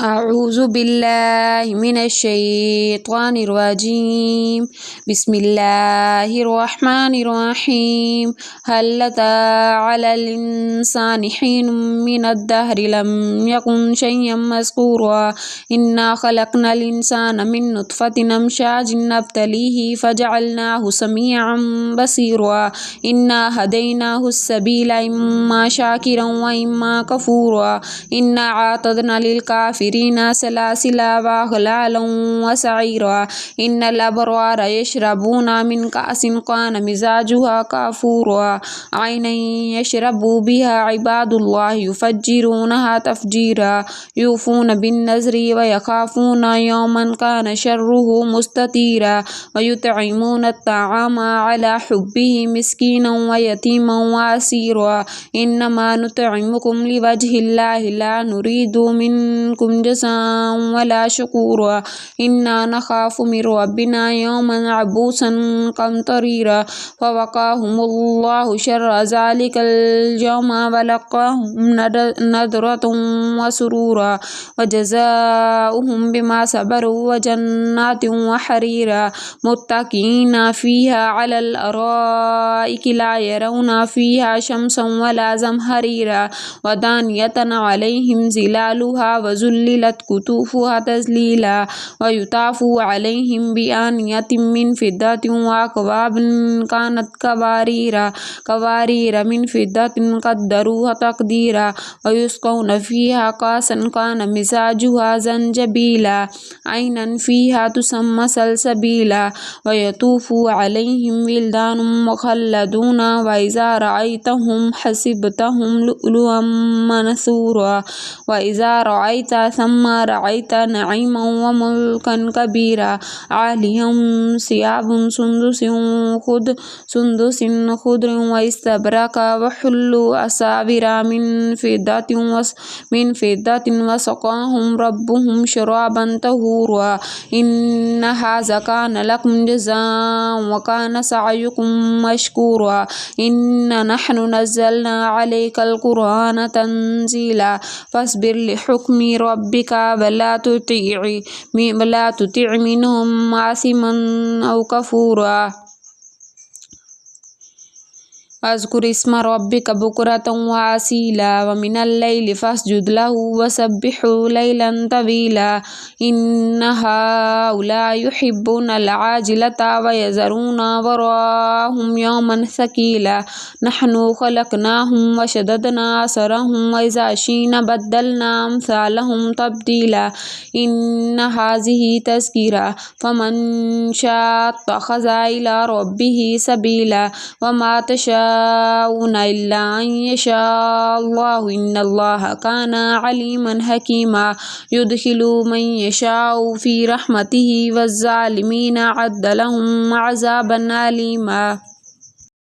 أعوذ بالله من الشيطان الرجيم بسم الله الرحمن الرحيم هل أتى على الإنسان حين من الدهر لم يكن شيئا مذكورا إنا خلقنا الإنسان من نطفة أمشاج نبتليه فجعلناه سميعا بصيرا إنا هديناه السبيل إما شاكرا وإما كفورا إنا أعتدنا للكافرين سلاسل وأغلالا وسعيرا إن الأبرار يشربون من كأس كان مزاجها كافورا عينا يشرب بها عباد الله يفجرونها تفجيرا يوفون بالنذر ويخافون يوما كان شره مستطيرا ويطعمون الطعام على حبه مسكينا ويتيما وأسيرا إنما نطعمكم لوجه الله لا نريد منكم جزاء ولا شكورا إنا نخاف من ربنا يوما عبوسا قمطريرا فوقاهم الله شر ذلك اليوم ولقاهم نضرة وسرورا وجزاؤهم بما صبروا وجنات وحريرا متكئين فيها على الأرائك لا يرون فيها شمسا ولا زمهريرا ودانية عليهم ظلالها وذللت قطوفها تذليلا ويطاف عليهم بآنية من فضة وأكواب كانت قوارير من فضة قدروها تقديرا ويسقون فيها كأسا كان مزاجها زنجبيلا عينا فيها تسمى سلسبيلا ويطوف عليهم ولدان مخلدون وإذا رأيتهم حسبتهم لؤلؤا منثورا وإذا رأيت ثم رأيت نعيما وملكا كبيرا عاليهم ثياب سندس خضر واستبرق وحلوا أساور من فضة وسقاهم ربهم شرابا طهورا إن هذا كان لكم جزاء وكان سعيكم مشكورا إنا نحن نزلنا عليك القرآن تنزيلا فاصبر لحكم ربك ولا تطع منهم آثما أو كفورا واذكر اسم ربك بكرة وأصيلا ومن الليل فاسجد له وسبحه ليلا طويلا إن هؤلاء يحبون العاجلة ويذرون وراءهم يوما ثقيلا نحن خلقناهم وشددنا أسرهم وإذا شئنا بدلنا أمثالهم تبديلا إن هذه تذكرة فمن شاء اتخذ إلى ربه سبيلا وما تشاءون إلا أن يشاء الله إن الله كان عليما حكيما يدخل من يشاء في رحمته والظالمين أعد لهم عذابا أليما.